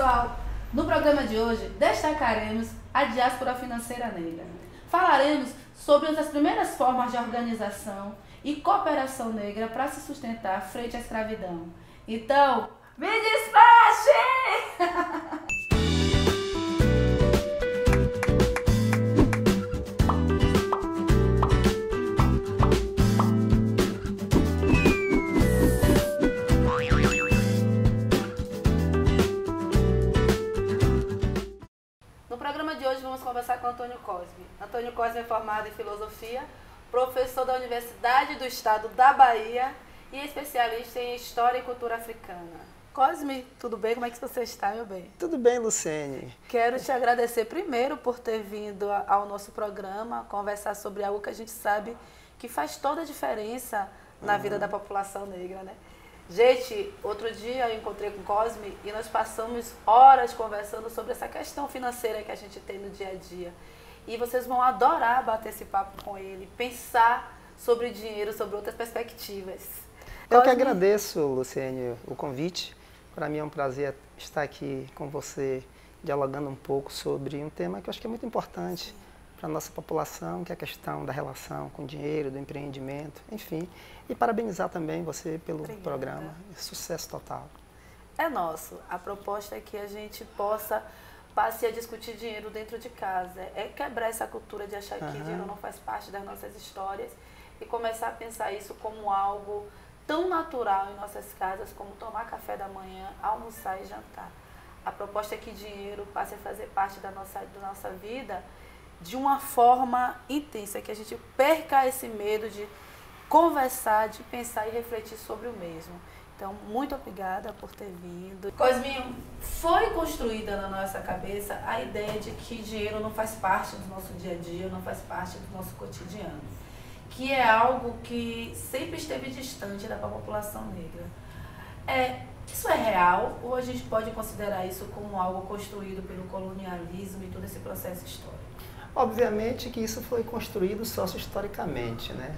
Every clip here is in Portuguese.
pessoal, no programa de hoje destacaremos a diáspora financeira negra. Falaremos sobre as primeiras formas de organização e cooperação negra para se sustentar frente à escravidão. Então, me despache! No programa de hoje vamos conversar com Antônio Cosme. Antônio Cosme é formado em filosofia, professor da Universidade do Estado da Bahia e especialista em história e cultura africana. Cosme, tudo bem? Como é que você está, meu bem? Tudo bem, Luciene. Quero te agradecer primeiro por ter vindo ao nosso programa conversar sobre algo que a gente sabe que faz toda a diferença na vida da população negra, né? Gente, outro dia eu encontrei com o Cosme e nós passamos horas conversando sobre essa questão financeira que a gente tem no dia a dia. E vocês vão adorar bater esse papo com ele, pensar sobre dinheiro, sobre outras perspectivas. Eu que agradeço, Luciene, o convite. Para mim é um prazer estar aqui com você, dialogando um pouco sobre um tema que eu acho que é muito importante para a nossa população, que é a questão da relação com o dinheiro, do empreendimento, enfim. E parabenizar também você pelo programa. Sucesso total. É nosso. A proposta é que a gente passe a discutir dinheiro dentro de casa. É quebrar essa cultura de achar que dinheiro não faz parte das nossas histórias e começar a pensar isso como algo tão natural em nossas casas como tomar café da manhã, almoçar e jantar. A proposta é que dinheiro passe a fazer parte da nossa vida de uma forma intensa, que a gente perca esse medo de conversar, de pensar e refletir sobre o mesmo. Então, muito obrigada por ter vindo. Cosminho, foi construída na nossa cabeça a ideia de que dinheiro não faz parte do nosso dia a dia, não faz parte do nosso cotidiano, que é algo que sempre esteve distante da população negra. Isso é real ou a gente pode considerar isso como algo construído pelo colonialismo e todo esse processo histórico? Obviamente que isso foi construído socio-historicamente, né?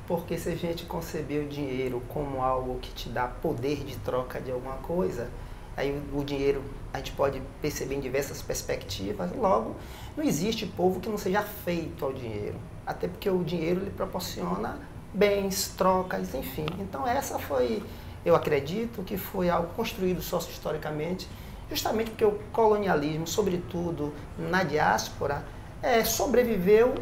Porque se a gente conceber o dinheiro como algo que te dá poder de troca de alguma coisa, aí o dinheiro a gente pode perceber em diversas perspectivas, logo não existe povo que não seja afeito ao dinheiro, até porque o dinheiro ele proporciona bens, trocas, enfim. Então essa foi, eu acredito que foi algo construído socio-historicamente, justamente porque o colonialismo, sobretudo na diáspora, sobreviveu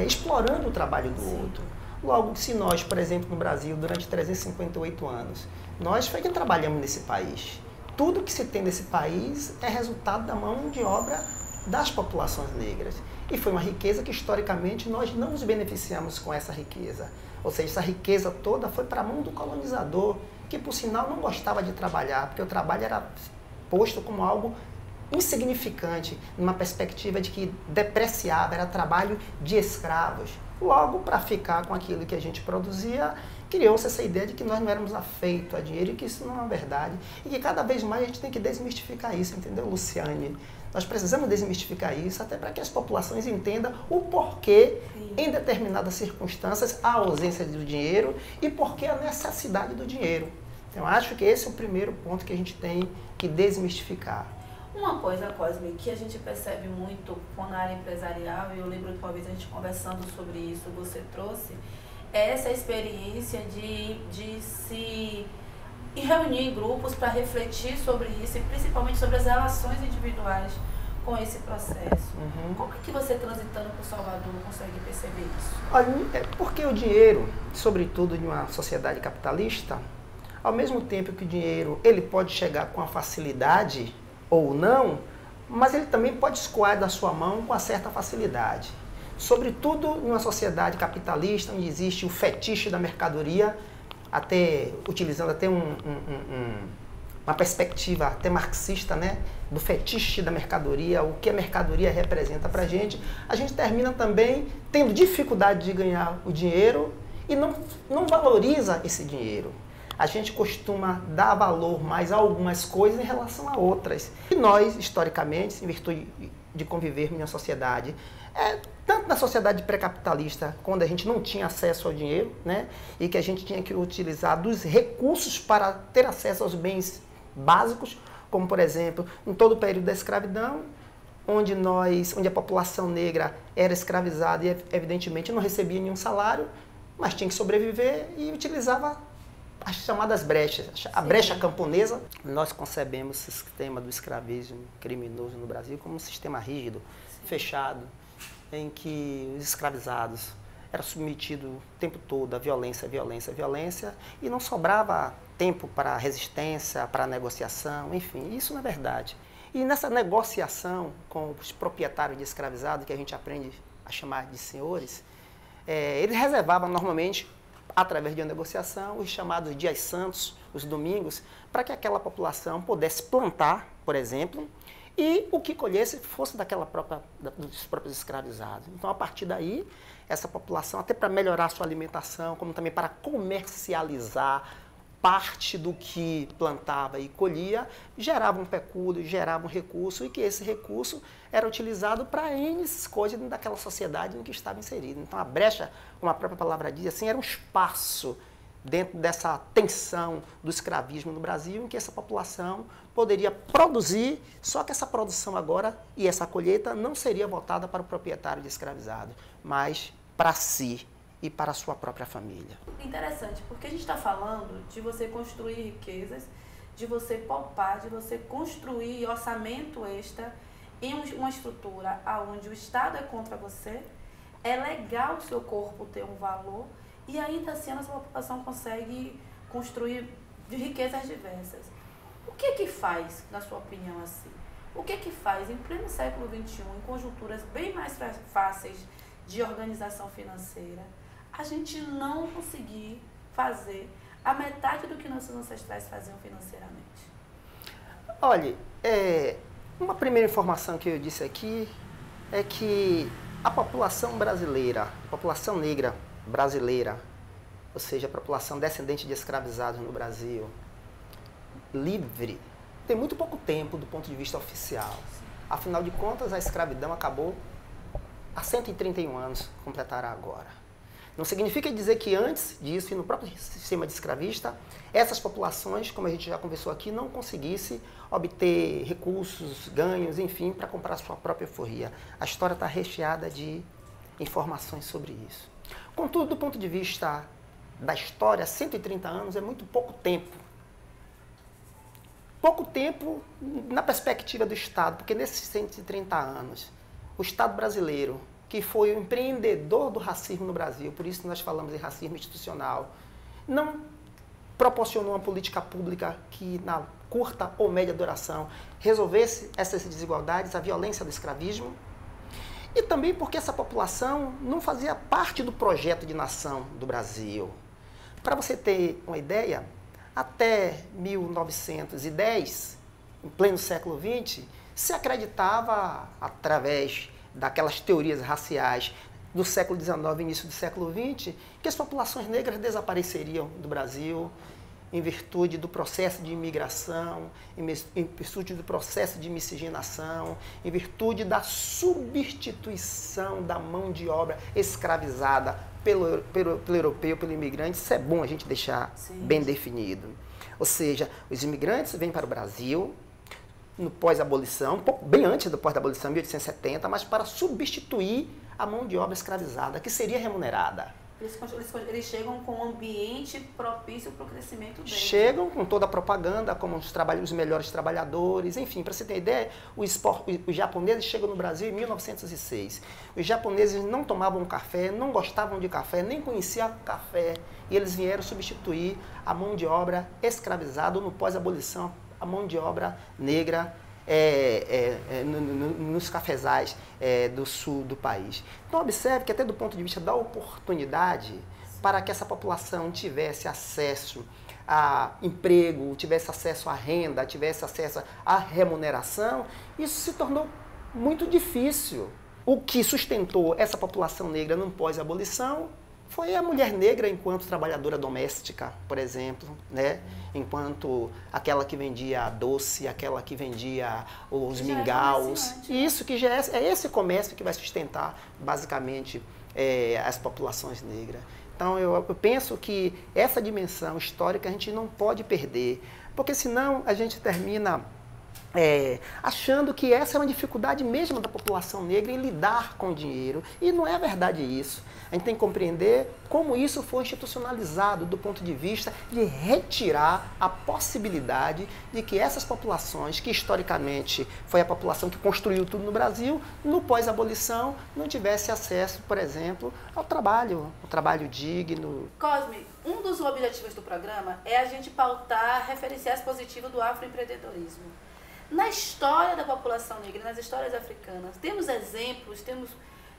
explorando o trabalho do outro. Logo, se nós, por exemplo, no Brasil, durante 358 anos, nós foi quem trabalhamos nesse país. Tudo que se tem nesse país é resultado da mão de obra das populações negras. E foi uma riqueza que, historicamente, nós não nos beneficiamos com essa riqueza. Ou seja, essa riqueza toda foi para a mão do colonizador, que, por sinal, não gostava de trabalhar, porque o trabalho era posto como algo insignificante, numa perspectiva de que depreciava, era trabalho de escravos. Logo, para ficar com aquilo que a gente produzia, criou-se essa ideia de que nós não éramos afeitos a dinheiro e que isso não é verdade. E que cada vez mais a gente tem que desmistificar isso, entendeu, Luciane? Nós precisamos desmistificar isso até para que as populações entendam o porquê, em determinadas circunstâncias, a ausência do dinheiro e porquê a necessidade do dinheiro. Então, acho que esse é o primeiro ponto que a gente tem que desmistificar. Uma coisa, Cosme, que a gente percebe muito na área empresarial, e eu lembro que uma vez a gente conversando sobre isso, você trouxe, é essa experiência de se reunir em grupos para refletir sobre isso e principalmente sobre as relações individuais com esse processo. Como é que você, transitando por Salvador, consegue perceber isso? Olha, porque o dinheiro, sobretudo em uma sociedade capitalista, ao mesmo tempo que o dinheiro ele pode chegar com a facilidade ou não, mas ele também pode escoar da sua mão com uma certa facilidade. Sobretudo em uma sociedade capitalista, onde existe o fetiche da mercadoria, utilizando até uma perspectiva até marxista, né, do fetiche da mercadoria, o que a mercadoria representa para a gente termina também tendo dificuldade de ganhar o dinheiro e não valoriza esse dinheiro. A gente costuma dar valor mais a algumas coisas em relação a outras. E nós, historicamente, em virtude de convivermos em uma sociedade, tanto na sociedade pré-capitalista, quando a gente não tinha acesso ao dinheiro, né, e que a gente tinha que utilizar dos recursos para ter acesso aos bens básicos, como, por exemplo, em todo o período da escravidão, onde a população negra era escravizada e, evidentemente, não recebia nenhum salário, mas tinha que sobreviver e utilizava as chamadas brechas. A brecha camponesa, nós concebemos o sistema do escravismo criminoso no Brasil como um sistema rígido, fechado, em que os escravizados eram submetidos o tempo todo à violência, violência, violência, e não sobrava tempo para resistência, para negociação, enfim, isso não é verdade. E nessa negociação com os proprietários de escravizados, que a gente aprende a chamar de senhores, eles reservavam normalmente, através de uma negociação, os chamados dias santos, os domingos, para que aquela população pudesse plantar, por exemplo, e o que colhesse fosse dos próprios escravizados. Então, a partir daí, essa população, até para melhorar a sua alimentação, como também para comercializar parte do que plantava e colhia, gerava um pecúlio, gerava um recurso, e que esse recurso era utilizado para N coisas daquela sociedade em que estava inserido. Então, a brecha, como a própria palavra diz, assim, era um espaço dentro dessa tensão do escravismo no Brasil, em que essa população poderia produzir, só que essa produção agora e essa colheita não seria voltada para o proprietário de escravizado, mas para si e para a sua própria família. Interessante, porque a gente está falando de você construir riquezas, de você poupar, de você construir orçamento extra em uma estrutura onde o Estado é contra você, é legal o seu corpo ter um valor e ainda assim a nossa população consegue construir de riquezas diversas. O que faz, na sua opinião, assim? O que faz, em pleno século XXI, em conjunturas bem mais fáceis de organização financeira, a gente não conseguir fazer a metade do que nossos ancestrais faziam financeiramente? Olha, uma primeira informação que eu disse aqui é que a população brasileira, a população negra brasileira, ou seja, a população descendente de escravizados no Brasil, livre, tem muito pouco tempo do ponto de vista oficial. Afinal de contas, a escravidão acabou há 131 anos, completará agora. Não significa dizer que antes disso, e no próprio sistema de escravista, essas populações, como a gente já conversou aqui, não conseguissem obter recursos, ganhos, enfim, para comprar sua própria euforia. A história está recheada de informações sobre isso. Contudo, do ponto de vista da história, 130 anos é muito pouco tempo. Pouco tempo na perspectiva do Estado, porque nesses 130 anos, o Estado brasileiro, que foi o empreendedor do racismo no Brasil, por isso nós falamos em racismo institucional, não proporcionou uma política pública que, na curta ou média duração, resolvesse essas desigualdades, a violência do escravismo, e também porque essa população não fazia parte do projeto de nação do Brasil. Para você ter uma ideia, até 1910, em pleno século XX, se acreditava, através daquelas teorias raciais do século XIX e início do século XX, que as populações negras desapareceriam do Brasil em virtude do processo de imigração, em virtude do processo de miscigenação, em virtude da substituição da mão de obra escravizada pelo europeu, pelo imigrante. Isso é bom a gente deixar bem definido. Ou seja, os imigrantes vêm para o Brasil no pós-abolição, um pouco bem antes do pós-abolição, 1870, mas para substituir a mão de obra escravizada, que seria remunerada. Eles chegam com um ambiente propício para o crescimento deles. Chegam com toda a propaganda, como os melhores trabalhadores, enfim, para você ter ideia, os japoneses chegam no Brasil em 1906. Os japoneses não tomavam café, não gostavam de café, nem conheciam café, e eles vieram substituir a mão de obra escravizada, no pós-abolição, a mão de obra negra nos cafezais do sul do país. Então, observe que até do ponto de vista da oportunidade, para que essa população tivesse acesso a emprego, tivesse acesso à renda, tivesse acesso à remuneração, isso se tornou muito difícil. O que sustentou essa população negra no pós-abolição foi a mulher negra enquanto trabalhadora doméstica, por exemplo, né? Enquanto aquela que vendia doce, aquela que vendia os mingaus. Isso que já é esse comércio que vai sustentar basicamente as populações negras. Então eu penso que essa dimensão histórica a gente não pode perder, porque senão a gente termina achando que essa é uma dificuldade mesmo da população negra em lidar com o dinheiro. E não é verdade isso. A gente tem que compreender como isso foi institucionalizado do ponto de vista de retirar a possibilidade de que essas populações, que historicamente foi a população que construiu tudo no Brasil, no pós-abolição não tivesse acesso, por exemplo, ao trabalho digno. Cosme, um dos objetivos do programa é a gente pautar referenciais positivos do afroempreendedorismo. Na história da população negra, nas histórias africanas, temos exemplos, temos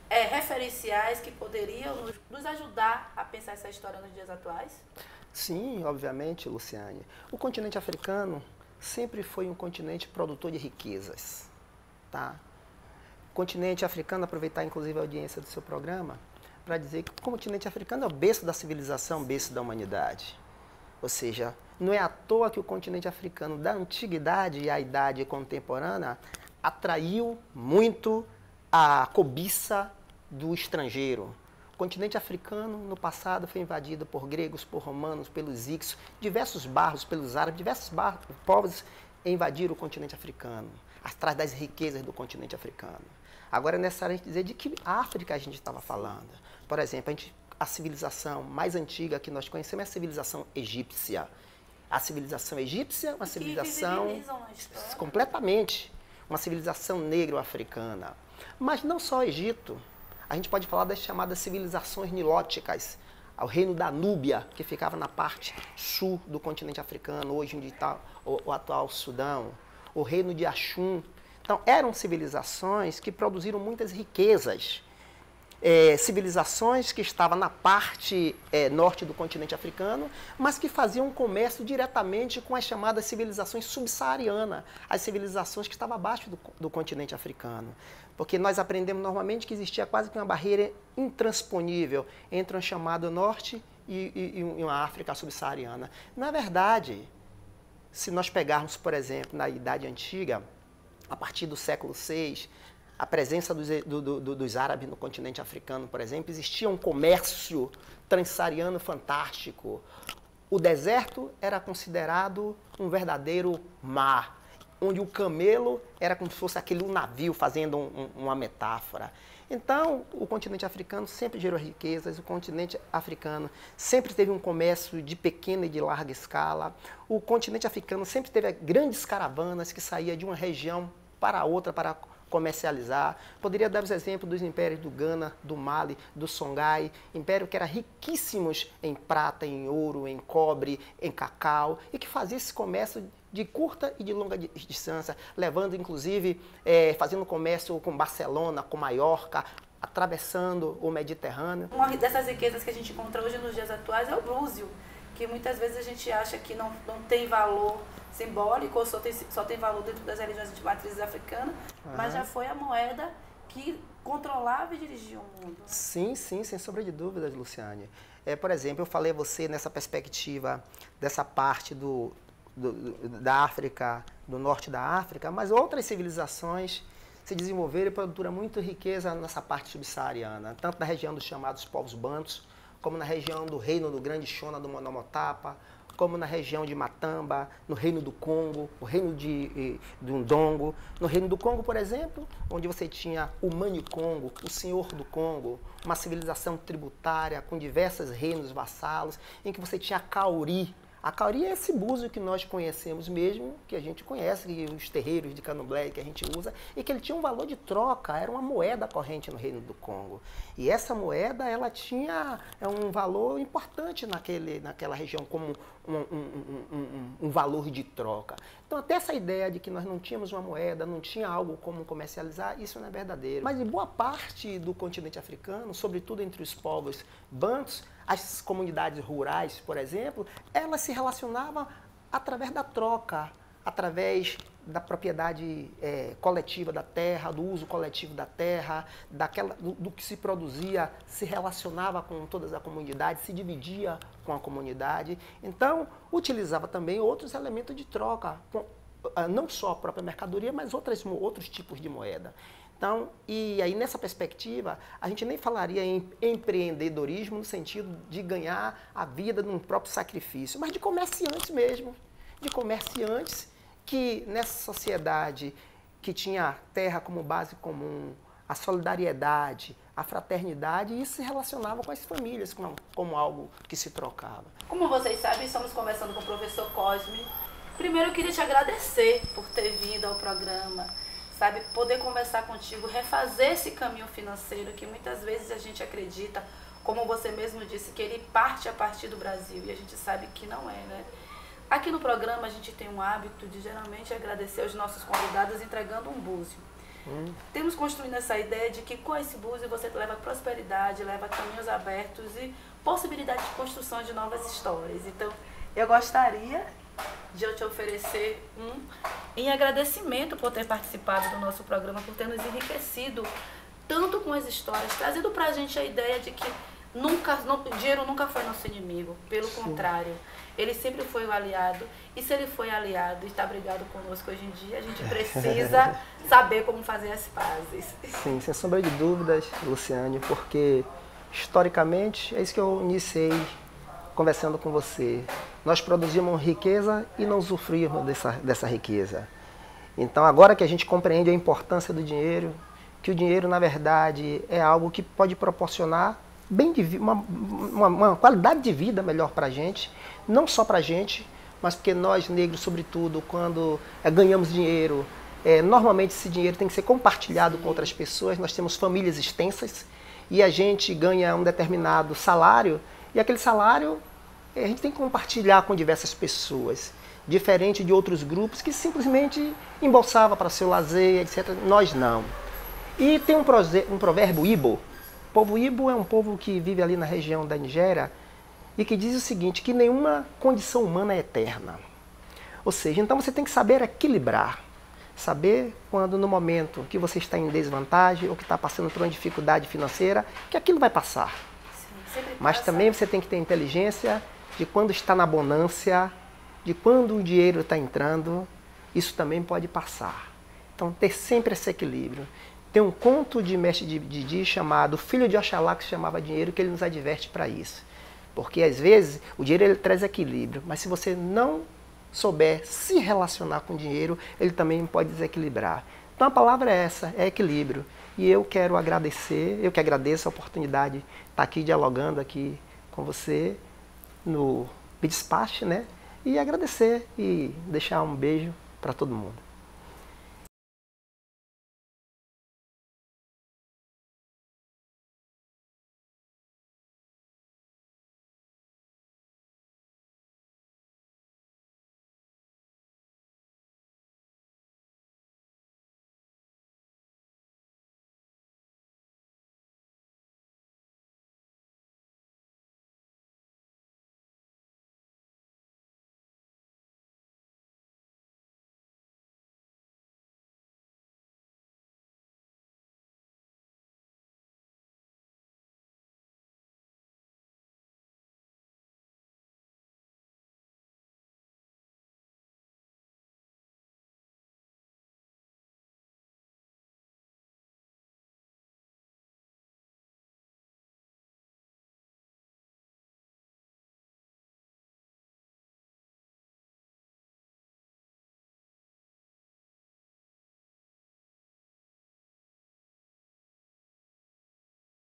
referenciais que poderiam nos ajudar a pensar essa história nos dias atuais? Sim, obviamente, Luciane. O continente africano sempre foi um continente produtor de riquezas. Tá? O continente africano, aproveitar inclusive a audiência do seu programa, para dizer que o continente africano é o berço da civilização, o berço da humanidade. Ou seja, não é à toa que o continente africano da antiguidade e a idade contemporânea atraiu muito a cobiça do estrangeiro. O continente africano, no passado, foi invadido por gregos, por romanos, pelos ixos, diversos barros, pelos árabes, diversos povos invadiram o continente africano, atrás das riquezas do continente africano. Agora é necessário a gente dizer de que África a gente estava falando. Por exemplo, a civilização mais antiga que nós conhecemos é a civilização egípcia. A civilização egípcia é uma civilização completamente, uma civilização negro-africana. Mas não só o Egito. A gente pode falar das chamadas civilizações nilóticas, o reino da Núbia, que ficava na parte sul do continente africano, hoje onde está o atual Sudão, o reino de Axum. Então, eram civilizações que produziram muitas riquezas. Civilizações que estavam na parte norte do continente africano, mas que faziam comércio diretamente com as chamadas civilizações subsaarianas, as civilizações que estavam abaixo do continente africano. Porque nós aprendemos normalmente que existia quase que uma barreira intransponível entre um chamado norte e uma África subsaariana. Na verdade, se nós pegarmos, por exemplo, na Idade Antiga, a partir do século VI, a presença dos árabes no continente africano, por exemplo, existia um comércio transsaariano fantástico. O deserto era considerado um verdadeiro mar, onde o camelo era como se fosse aquele navio, fazendo uma metáfora. Então, o continente africano sempre gerou riquezas, o continente africano sempre teve um comércio de pequena e de larga escala, o continente africano sempre teve grandes caravanas que saíam de uma região para outra para comercializar. Poderia dar os exemplos dos impérios do Ghana, do Mali, do Songhai, império que era riquíssimos em prata, em ouro, em cobre, em cacau, e que fazia esse comércio de curta e de longa distância, levando inclusive, fazendo comércio com Barcelona, com Maiorca, atravessando o Mediterrâneo. Uma dessas riquezas que a gente encontra hoje nos dias atuais é o búzio, que muitas vezes a gente acha que não tem valor simbólico, ou só tem valor dentro das religiões de matrizes africanas, mas já foi a moeda que controlava e dirigia o mundo. Sim, sim, sem sombra de dúvidas, Luciane. Por exemplo, eu falei a você nessa perspectiva dessa parte da África, do norte da África, mas outras civilizações se desenvolveram e produziram muita riqueza nessa parte subsaariana, tanto na região dos chamados povos bantus, como na região do reino do Grande Xona do Monomotapa, como na região de Matamba, no reino do Congo, o reino do Ndongo. No reino do Congo, por exemplo, onde você tinha o Mani-Congo, o Senhor do Congo, uma civilização tributária com diversos reinos vassalos, em que você tinha a Kauri. A Kauri é esse búzio que nós conhecemos mesmo, que a gente conhece, os terreiros de candomblé que a gente usa, e que ele tinha um valor de troca, era uma moeda corrente no reino do Congo. E essa moeda, ela tinha um valor importante naquela região, como um valor de troca. Então, até essa ideia de que nós não tínhamos uma moeda, não tinha algo como comercializar, isso não é verdadeiro. Mas em boa parte do continente africano, sobretudo entre os povos bantus, as comunidades rurais, por exemplo, elas se relacionavam através da troca, através da propriedade coletiva da terra, do uso coletivo da terra, do que se produzia, se relacionava com toda a comunidade, se dividia com a comunidade. Então, utilizava também outros elementos de troca, não só a própria mercadoria, mas outros tipos de moeda. Então, e aí nessa perspectiva, a gente nem falaria em empreendedorismo no sentido de ganhar a vida num próprio sacrifício, mas de comerciantes mesmo, de comerciantes que nessa sociedade que tinha a terra como base comum, a solidariedade, a fraternidade, isso se relacionava com as famílias como algo que se trocava. Como vocês sabem, estamos conversando com o professor Cosme. Primeiro eu queria te agradecer por ter vindo ao programa, sabe, poder conversar contigo, refazer esse caminho financeiro que muitas vezes a gente acredita, como você mesmo disse, que ele parte a partir do Brasil e a gente sabe que não é, né? Aqui no programa a gente tem um hábito de geralmente agradecer aos nossos convidados entregando um búzio. Temos construindo essa ideia de que com esse búzio você leva prosperidade, leva caminhos abertos e possibilidade de construção de novas histórias. Então, eu gostaria de eu te oferecer em agradecimento por ter participado do nosso programa, por ter nos enriquecido tanto com as histórias, trazendo pra gente a ideia de que o dinheiro nunca foi nosso inimigo, pelo contrário, ele sempre foi o aliado, e se ele foi aliado e está brigado conosco hoje em dia, a gente precisa saber como fazer as pazes. Sim, sem sombra de dúvidas, Luciane, porque historicamente é isso que eu iniciei conversando com você. Nós produzimos riqueza e não usufruímos dessa riqueza. Então, agora que a gente compreende a importância do dinheiro, que o dinheiro, na verdade, é algo que pode proporcionar uma qualidade de vida melhor para a gente, não só para a gente, mas porque nós, negros, sobretudo, quando ganhamos dinheiro, normalmente esse dinheiro tem que ser compartilhado com outras pessoas, nós temos famílias extensas e a gente ganha um determinado salário e aquele salário a gente tem que compartilhar com diversas pessoas, diferente de outros grupos que simplesmente embolsava para seu lazer, etc. Nós não. E tem um provérbio Igbo. O povo Igbo é um povo que vive ali na região da Nigéria e que diz o seguinte, que nenhuma condição humana é eterna. Ou seja, então você tem que saber equilibrar. Saber quando no momento que você está em desvantagem ou que está passando por uma dificuldade financeira, que aquilo vai passar. Sim, mas também você tem que ter inteligência de quando está na bonância, de quando o dinheiro está entrando, isso também pode passar. Então ter sempre esse equilíbrio. Tem um conto de mestre Didi chamado Filho de Oxalá, que se chamava Dinheiro, que ele nos adverte para isso. Porque às vezes o dinheiro ele traz equilíbrio, mas se você não souber se relacionar com o dinheiro, ele também pode desequilibrar. Então a palavra é essa, é equilíbrio. E eu quero agradecer, eu que agradeço a oportunidade de estar aqui dialogando aqui com você no Me Despache, né? E agradecer e deixar um beijo para todo mundo.